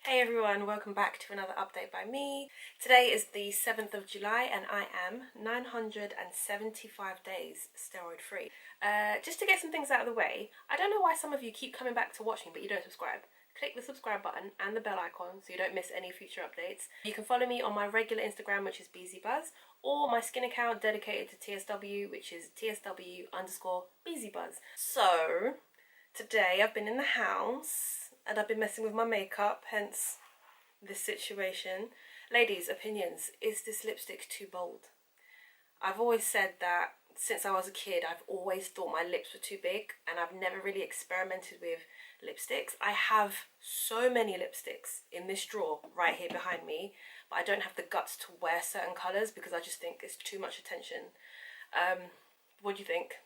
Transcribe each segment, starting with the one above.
Hey everyone, welcome back to another update by me. Today is the 7th of July and I am 975 days steroid free. Just to get some things out of the way, I don't know why some of you keep coming back to watch me but you don't subscribe. Click the subscribe button and the bell icon so you don't miss any future updates. You can follow me on my regular Instagram, which is aBeeZee, or my skin account dedicated to TSW, which is TSW_BeeZeeBuzz. So today I've been in the house and I've been messing with my makeup, hence this situation. Ladies, opinions, is this lipstick too bold? I've always said that since I was a kid, I've always thought my lips were too big and I've never really experimented with lipsticks. I have so many lipsticks in this drawer right here behind me, but I don't have the guts to wear certain colours because I just think it's too much attention. What do you think?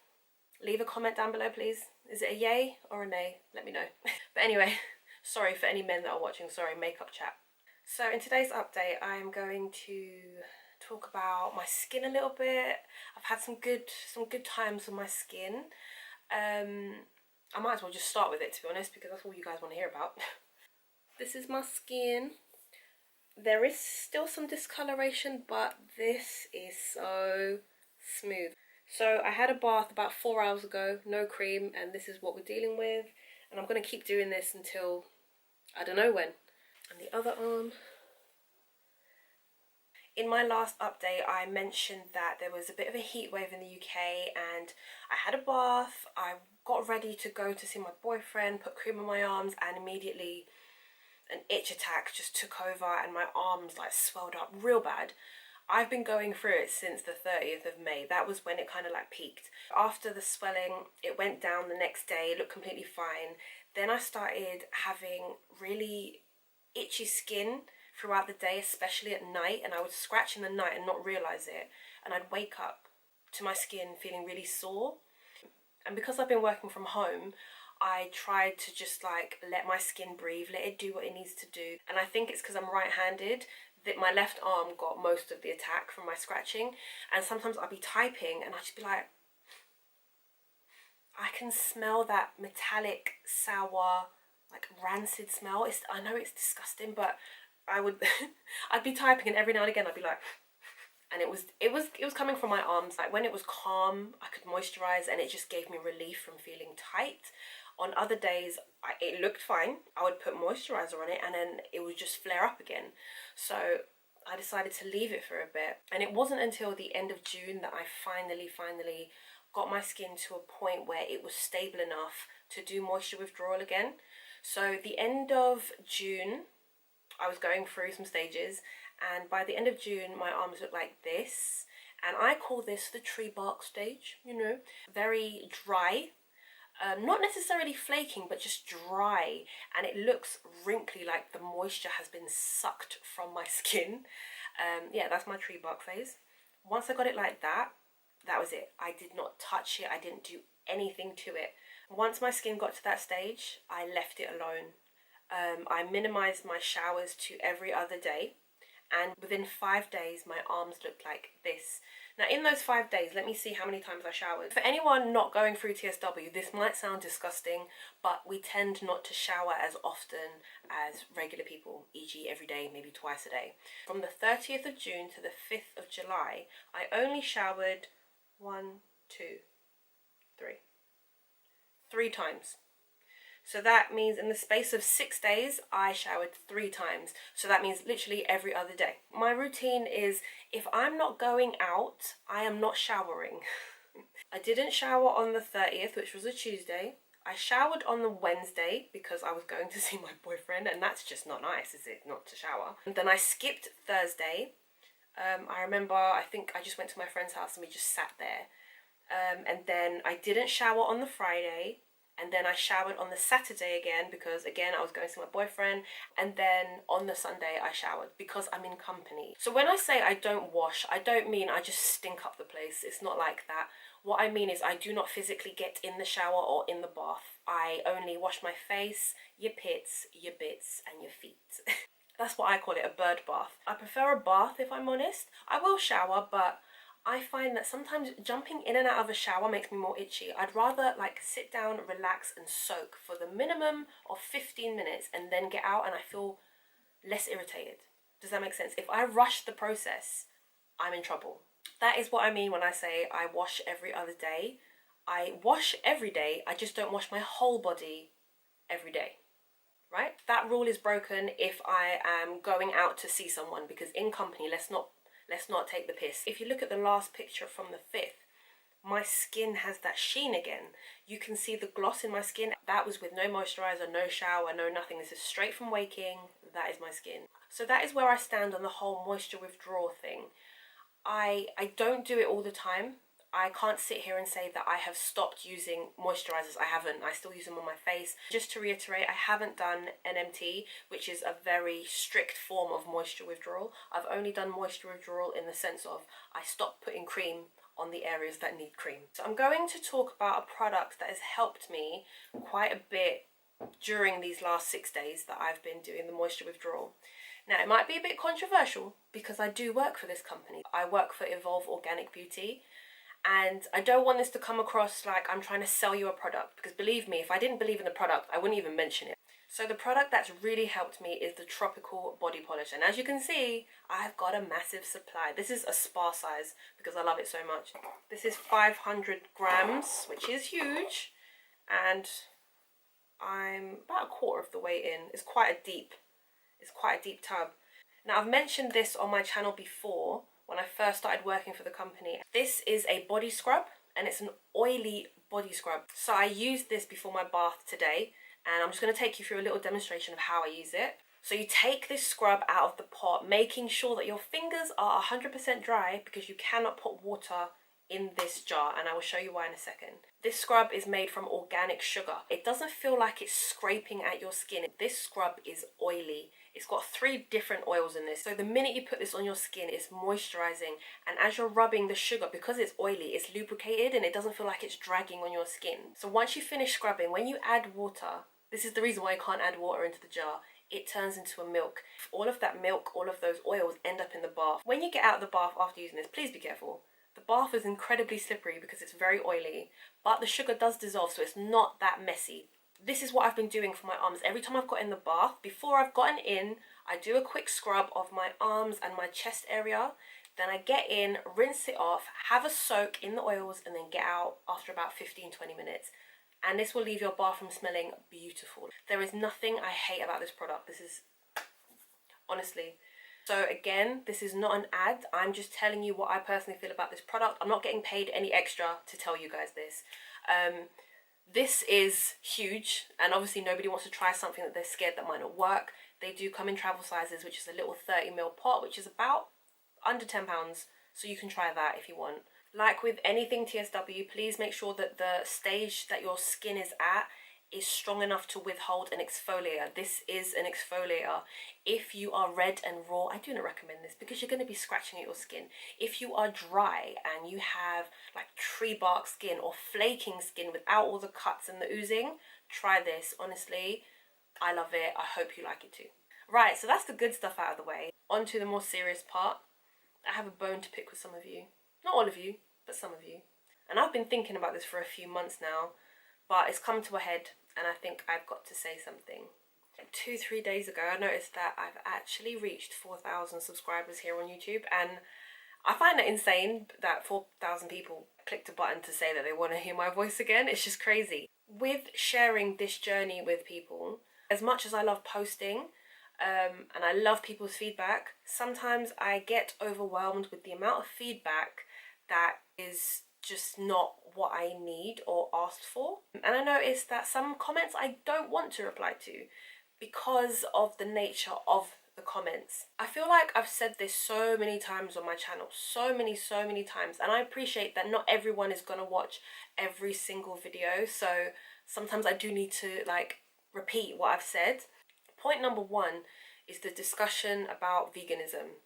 Leave a comment down below, please. Is it a yay or a nay? Let me know. But anyway, sorry for any men that are watching. Sorry, makeup chat. So in today's update, I am going to talk about my skin a little bit. I've had some good times with my skin. I might as well just start with it, to be honest, because that's all you guys want to hear about. This is my skin. There is still some discoloration, but this is so smooth. So I had a bath about 4 hours ago, no cream, and this is what we're dealing with. And I'm going to keep doing this until I don't know when. And the other arm. In my last update, I mentioned that there was a bit of a heat wave in the UK and I had a bath. I got ready to go to see my boyfriend, put cream on my arms, and immediately an itch attack just took over and my arms like swelled up real bad. I've been going through it since the 30th of May. That was when it kind of like peaked. After the swelling, it went down the next day, it looked completely fine. Then I started having really itchy skin throughout the day, especially at night, and I would scratch in the night and not realise it. And I'd wake up to my skin feeling really sore. And because I've been working from home, I tried to just like let my skin breathe, let it do what it needs to do. And I think it's because I'm right-handed that my left arm got most of the attack from my scratching, and sometimes I'll be typing and I'll just be like, I can smell that metallic, sour, like rancid smell. I know it's disgusting, but I'd be typing and every now and again I'd be like, and it was coming from my arms. Like when it was calm, I could moisturize and it just gave me relief from feeling tight. On other days, it looked fine. I would put moisturizer on it and then it would just flare up again. So I decided to leave it for a bit. And it wasn't until the end of June that I finally got my skin to a point where it was stable enough to do moisture withdrawal again. So the end of June, I was going through some stages, and by the end of June, my arms looked like this. And I call this the tree bark stage, you know, very dry. Not necessarily flaking, but just dry, and it looks wrinkly, like the moisture has been sucked from my skin. Yeah, that's my tree bark phase. Once I got it like that, that was it. I did not touch it. I didn't do anything to it. Once my skin got to that stage, I left it alone. I minimized my showers to every other day, and within 5 days, my arms looked like this. Now, in those 5 days, let me see how many times I showered. For anyone not going through TSW, this might sound disgusting, but we tend not to shower as often as regular people, e.g. every day, maybe twice a day. From the 30th of June to the 5th of July, I only showered 3 times. So that means in the space of 6 days, I showered 3 times. So that means literally every other day. My routine is, if I'm not going out, I am not showering. I didn't shower on the 30th, which was a Tuesday. I showered on the Wednesday because I was going to see my boyfriend, and that's just not nice, is it, not to shower? And then I skipped Thursday. I remember, I think I just went to my friend's house and we just sat there. And then I didn't shower on the Friday. And then I showered on the Saturday again because, again, I was going to see my boyfriend. And then on the Sunday, I showered because I'm in company. So when I say I don't wash, I don't mean I just stink up the place. It's not like that. What I mean is I do not physically get in the shower or in the bath. I only wash my face, your pits, your bits, and your feet. That's what I call it, a bird bath. I prefer a bath, if I'm honest. I will shower, but I find that sometimes jumping in and out of a shower makes me more itchy. I'd rather like sit down, relax and soak for the minimum of 15 minutes and then get out and I feel less irritated. Does that make sense? If I rush the process, I'm in trouble. That is what I mean when I say I wash every other day. I wash every day, I just don't wash my whole body every day, right? That rule is broken if I am going out to see someone, because in company, let's not take the piss. If you look at the last picture from the 5th, my skin has that sheen again. You can see the gloss in my skin. That was with no moisturizer, no shower, no nothing. This is straight from waking. That is my skin. So that is where I stand on the whole moisture withdrawal thing. I don't do it all the time. I can't sit here and say that I have stopped using moisturizers. I haven't. I still use them on my face. Just to reiterate, I haven't done NMT, which is a very strict form of moisture withdrawal. I've only done moisture withdrawal in the sense of I stopped putting cream on the areas that need cream. So I'm going to talk about a product that has helped me quite a bit during these last 6 days that I've been doing the moisture withdrawal. Now, it might be a bit controversial because I do work for this company. I work for Evolve Organic Beauty, and I don't want this to come across like I'm trying to sell you a product, because believe me, if I didn't believe in the product, I wouldn't even mention it. So the product that's really helped me is the Topical Body Polish, and as you can see, I've got a massive supply. This is a spa size because I love it so much. This is 500 grams, which is huge, and I'm about a quarter of the way in. It's quite a deep tub. Now, I've mentioned this on my channel before when I first started working for the company. This is a body scrub, and it's an oily body scrub. So I used this before my bath today, and I'm just going to take you through a little demonstration of how I use it. So you take this scrub out of the pot, making sure that your fingers are 100% dry, because you cannot put water in this jar, and I will show you why in a second. This scrub is made from organic sugar. It doesn't feel like it's scraping at your skin. This scrub is oily. It's got 3 different oils in this. So the minute you put this on your skin, it's moisturizing, and as you're rubbing the sugar, because it's oily, it's lubricated and it doesn't feel like it's dragging on your skin. So once you finish scrubbing, when you add water, this is the reason why you can't add water into the jar, it turns into a milk. All of that milk, all of those oils end up in the bath. When you get out of the bath after using this, please be careful. The bath is incredibly slippery because it's very oily, but the sugar does dissolve, so it's not that messy. This is what I've been doing for my arms. Every time I've got in the bath, before I've gotten in, I do a quick scrub of my arms and my chest area. Then I get in, rinse it off, have a soak in the oils, and then get out after about 15-20 minutes. And this will leave your bathroom smelling beautiful. There is nothing I hate about this product. This is, honestly. So again, this is not an ad. I'm just telling you what I personally feel about this product. I'm not getting paid any extra to tell you guys this. This is huge, and obviously nobody wants to try something that they're scared that might not work. They do come in travel sizes, which is a little 30ml pot, which is about under £10, so you can try that if you want. Like with anything TSW, please make sure that the stage that your skin is at is strong enough to withhold an exfoliator. This is an exfoliator. If you are red and raw, I do not recommend this because you're going to be scratching at your skin. If you are dry and you have like tree bark skin or flaking skin without all the cuts and the oozing, try this. Honestly, I love it. I hope you like it too. Right, so that's the good stuff out of the way. On to the more serious part. I have a bone to pick with some of you. Not all of you, but some of you. And I've been thinking about this for a few months now, but it's come to a head and I think I've got to say something. 2-3 days ago, I noticed that I've actually reached 4,000 subscribers here on YouTube, and I find it insane that 4,000 people clicked a button to say that they want to hear my voice again. It's just crazy. With sharing this journey with people, as much as I love posting, and I love people's feedback, sometimes I get overwhelmed with the amount of feedback that is just not what I need or asked for. And I noticed that some comments I don't want to reply to because of the nature of the comments. I feel like I've said this so many times on my channel, so many times, and I appreciate that not everyone is gonna watch every single video, so sometimes I do need to like repeat what I've said. Point number 1 is the discussion about veganism.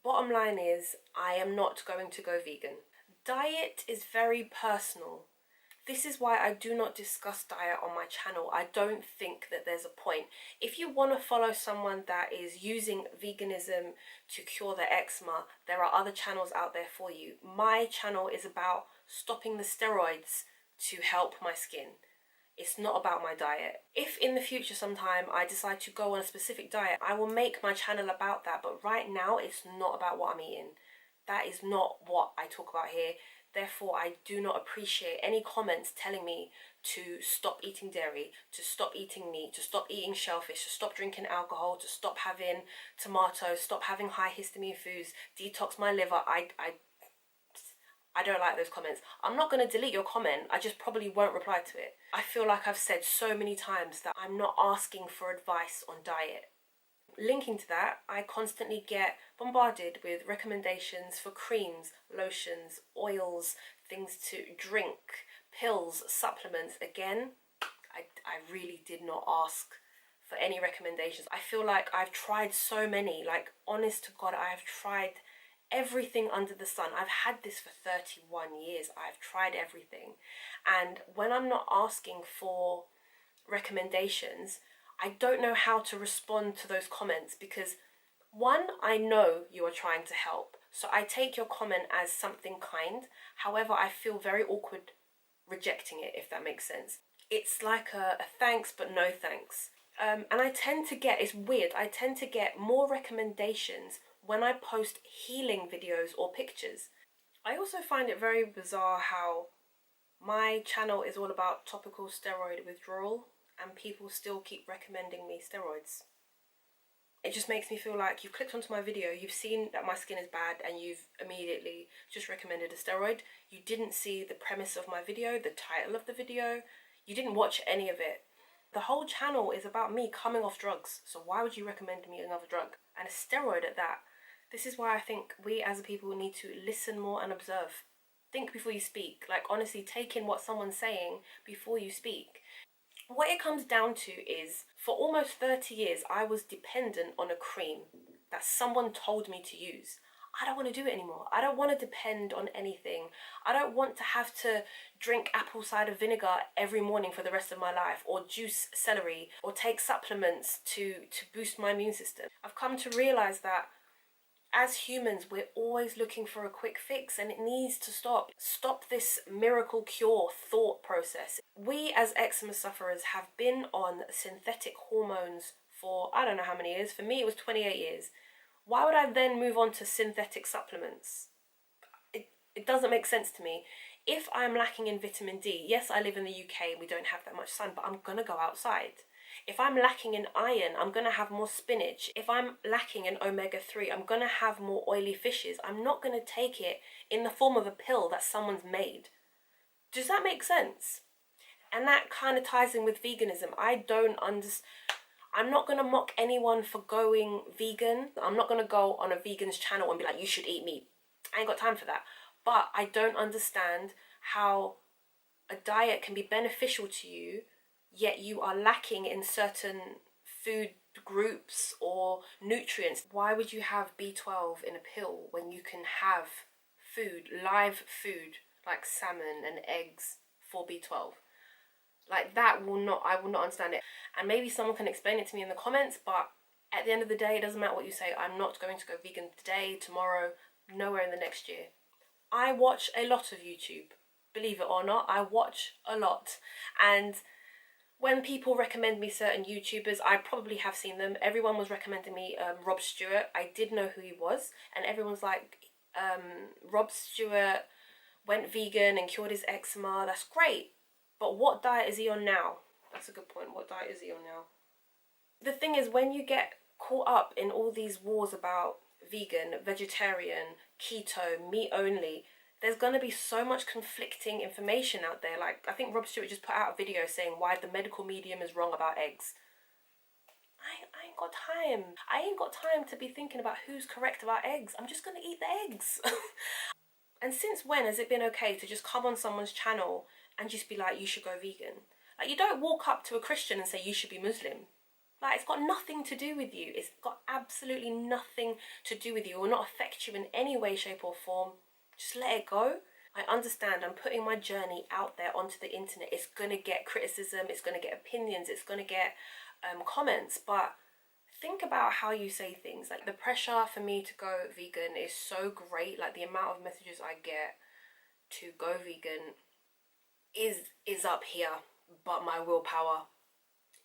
Bottom line is, I am not going to go vegan. Diet is very personal. This is why I do not discuss diet on my channel. I don't think that there's a point. If you want to follow someone that is using veganism to cure their eczema, there are other channels out there for you. My channel is about stopping the steroids to help my skin. It's not about my diet. If in the future sometime I decide to go on a specific diet, I will make my channel about that. But right now, it's not about what I'm eating. That is not what I talk about here. Therefore, I do not appreciate any comments telling me to stop eating dairy, to stop eating meat, to stop eating shellfish, to stop drinking alcohol, to stop having tomatoes, stop having high histamine foods, detox my liver. I don't like those comments. I'm not going to delete your comment. I just probably won't reply to it. I feel like I've said so many times that I'm not asking for advice on diet. Linking to that, I constantly get bombarded with recommendations for creams, lotions, oils, things to drink, pills, supplements. Again, I really did not ask for any recommendations. I feel like I've tried so many. Like, honest to God, I have tried everything under the sun. I've had this for 31 years. I've tried everything. And when I'm not asking for recommendations, I don't know how to respond to those comments because, one, I know you are trying to help. So I take your comment as something kind. However, I feel very awkward rejecting it, if that makes sense. It's like a thanks but no thanks. And I tend to get, it's weird, I tend to get more recommendations when I post healing videos or pictures. I also find it very bizarre how my channel is all about topical steroid withdrawal and people still keep recommending me steroids. It just makes me feel like you've clicked onto my video, you've seen that my skin is bad and you've immediately just recommended a steroid. You didn't see the premise of my video, the title of the video. You didn't watch any of it. The whole channel is about me coming off drugs. So why would you recommend me another drug? And a steroid at that. This is why I think we as a people need to listen more and observe. Think before you speak. Like, honestly, take in what someone's saying before you speak. What it comes down to is, for almost 30 years, I was dependent on a cream that someone told me to use. I don't want to do it anymore. I don't want to depend on anything. I don't want to have to drink apple cider vinegar every morning for the rest of my life, or juice celery, or take supplements to boost my immune system. I've come to realize that as humans, we're always looking for a quick fix, and it needs to stop. Stop this miracle cure thought process. We as eczema sufferers have been on synthetic hormones for I don't know how many years. For me, it was 28 years. Why would I then move on to synthetic supplements? It doesn't make sense to me. If I'm lacking in vitamin D, yes, I live in the UK and we don't have that much sun, but I'm gonna go outside. If I'm lacking in iron, I'm going to have more spinach. If I'm lacking in omega-3, I'm going to have more oily fishes. I'm not going to take it in the form of a pill that someone's made. Does that make sense? And that kind of ties in with veganism. I'm not going to mock anyone for going vegan. I'm not going to go on a vegan's channel and be like, you should eat meat. I ain't got time for that. But I don't understand how a diet can be beneficial to you, yet you are lacking in certain food groups or nutrients. Why would you have B12 in a pill when you can have food, live food, like salmon and eggs for B12? Like, I will not understand it. And maybe someone can explain it to me in the comments, but at the end of the day, it doesn't matter what you say. I'm not going to go vegan today, tomorrow, nowhere in the next year. I watch a lot of YouTube. Believe it or not, I watch a lot. And when people recommend me certain YouTubers, I probably have seen them. Everyone was recommending me Rob Stewart. I did know who he was. And everyone's like, Rob Stewart went vegan and cured his eczema. That's great. But what diet is he on now? That's a good point. What diet is he on now? The thing is, when you get caught up in all these wars about vegan, vegetarian, keto, meat only, there's going to be so much conflicting information out there. Like, I think Rob Stewart just put out a video saying why the medical medium is wrong about eggs. I ain't got time. I ain't got time to be thinking about who's correct about eggs. I'm just going to eat the eggs. And since when has it been okay to just come on someone's channel and just be like, you should go vegan? Like, you don't walk up to a Christian and say you should be Muslim. Like, it's got nothing to do with you. It's got absolutely nothing to do with you. It will not affect you in any way, shape or form. Just let it go. I understand I'm putting my journey out there onto the internet. It's going to get criticism. It's going to get opinions. It's going to get comments. But think about how you say things. Like, the pressure for me to go vegan is so great. Like, the amount of messages I get to go vegan is up here. but my willpower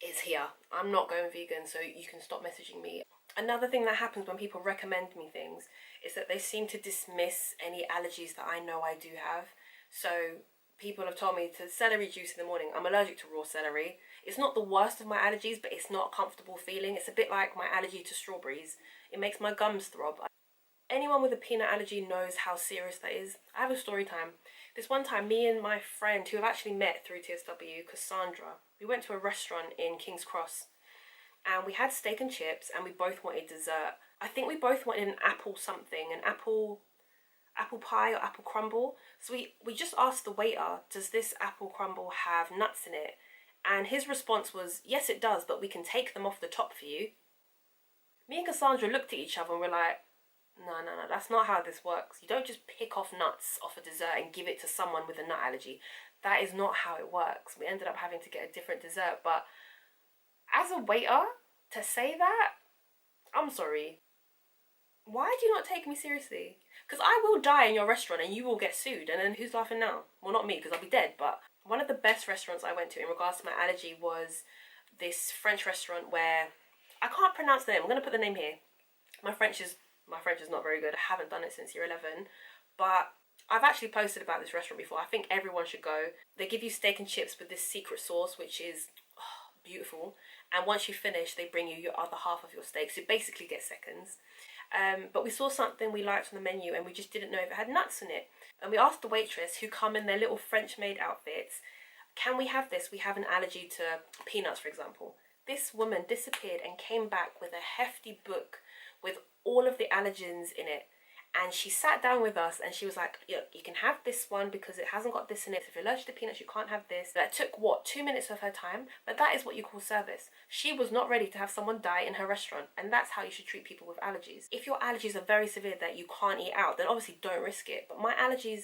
is here. I'm not going vegan, so you can stop messaging me. Another thing that happens when people recommend me things is that they seem to dismiss any allergies that I know I do have. So people have told me to celery juice in the morning. I'm allergic to raw celery. It's not the worst of my allergies, but it's not a comfortable feeling. It's a bit like my allergy to strawberries. It makes my gums throb. Anyone with a peanut allergy knows how serious that is. I have a story time. This one time, me and my friend, who I've actually met through TSW, Cassandra, we went to a restaurant in King's Cross, and we had steak and chips, and we both wanted dessert. I think we both wanted an apple something, an apple pie or apple crumble. So we just asked the waiter, does this apple crumble have nuts in it? And his response was, yes it does, but we can take them off the top for you. Me and Cassandra looked at each other and we're like, no, that's not how this works. You don't just pick off nuts off a dessert and give it to someone with a nut allergy. That is not how it works. We ended up having to get a different dessert, but as a waiter, to say that, I'm sorry. Why do you not take me seriously? Because I will die in your restaurant and you will get sued, and then who's laughing now? Well, not me, because I'll be dead, but one of the best restaurants I went to in regards to my allergy was this French restaurant where, I can't pronounce the name, I'm going to put the name here. My French is not very good. I haven't done it since year 11, but I've actually posted about this restaurant before. I think everyone should go. They give you steak and chips with this secret sauce, which is beautiful. And once you finish, they bring you your other half of your steak. So you basically get seconds. But we saw something we liked on the menu and we just didn't know if it had nuts in it. And we asked the waitress, who come in their little French maid outfits, can we have this? We have an allergy to peanuts, for example. This woman disappeared and came back with a hefty book with all of the allergens in it. And she sat down with us and she was like, look, you can have this one because it hasn't got this in it. If you're allergic to peanuts, you can't have this. That took, 2 minutes of her time? But that is what you call service. She was not ready to have someone die in her restaurant. And that's how you should treat people with allergies. If your allergies are very severe that you can't eat out, then obviously don't risk it. But my allergies,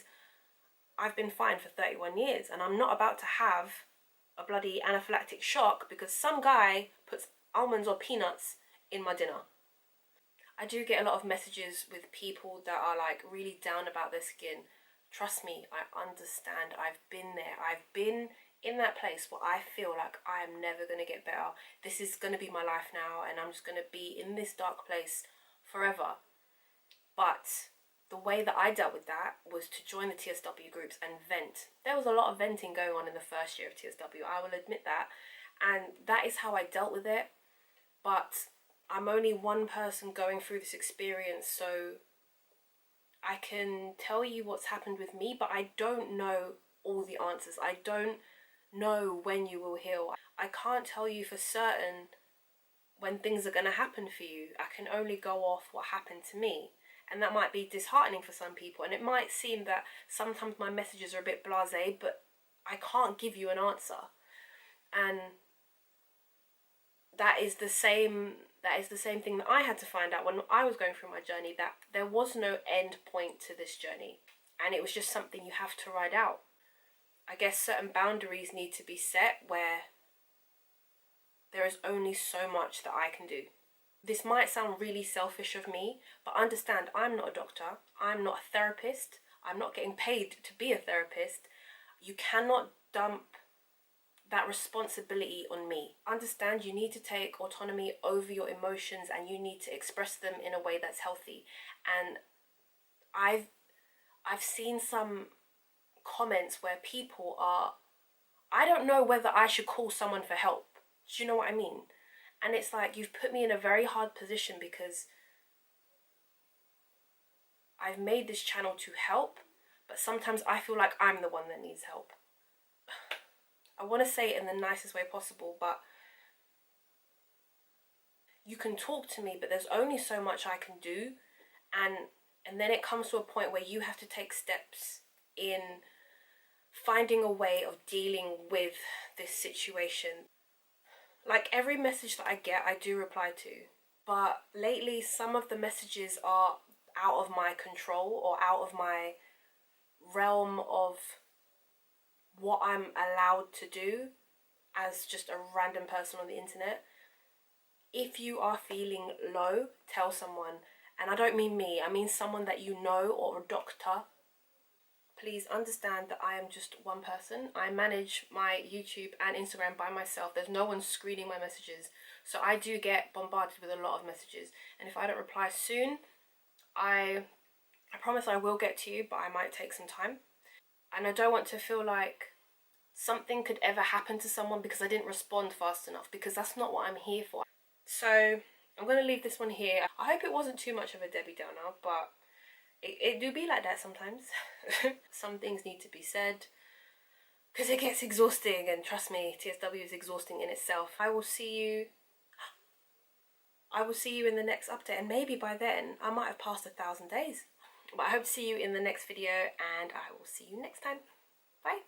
I've been fine for 31 years. And I'm not about to have a bloody anaphylactic shock because some guy puts almonds or peanuts in my dinner. I do get a lot of messages with people that are like really down about their skin. Trust me, I understand. I've been there. I've been in that place where I feel like I am never going to get better. This is going to be my life now and I'm just going to be in this dark place forever. But the way that I dealt with that was to join the TSW groups and vent. There was a lot of venting going on in the first year of TSW, I will admit that. And that is how I dealt with it. But I'm only one person going through this experience, so I can tell you what's happened with me, but I don't know all the answers. I don't know when you will heal. I can't tell you for certain when things are going to happen for you. I can only go off what happened to me. And that might be disheartening for some people. And it might seem that sometimes my messages are a bit blasé, but I can't give you an answer. And that is the same thing that I had to find out when I was going through my journey, that there was no end point to this journey. And it was just something you have to ride out. I guess certain boundaries need to be set where there is only so much that I can do. This might sound really selfish of me, but understand I'm not a doctor. I'm not a therapist. I'm not getting paid to be a therapist. You cannot dump that responsibility on me. Understand you need to take autonomy over your emotions and you need to express them in a way that's healthy. And I've seen some comments where people are, I don't know whether I should call someone for help. Do you know what I mean? And it's like, you've put me in a very hard position because I've made this channel to help, but sometimes I feel like I'm the one that needs help. I want to say it in the nicest way possible, but you can talk to me, but there's only so much I can do. And then it comes to a point where you have to take steps in finding a way of dealing with this situation. Like every message that I get, I do reply to. But lately, some of the messages are out of my control or out of my realm of what I'm allowed to do as just a random person on the internet. If you are feeling low, tell someone. And I don't mean me, I mean someone that you know or a doctor. please understand that I am just one person. I manage my YouTube and Instagram by myself. There's no one screening my messages. So I do get bombarded with a lot of messages. And if I don't reply soon, I promise I will get to you, but I might take some time. And I don't want to feel like something could ever happen to someone because I didn't respond fast enough, because that's not what I'm here for. So I'm going to leave this one here. I hope it wasn't too much of a Debbie Downer, but it do be like that sometimes. Some things need to be said because it gets exhausting, and trust me, TSW is exhausting in itself. I will see you in the next update, and maybe by then I might have passed 1,000 days. But I hope to see you in the next video, and I will see you next time. Bye.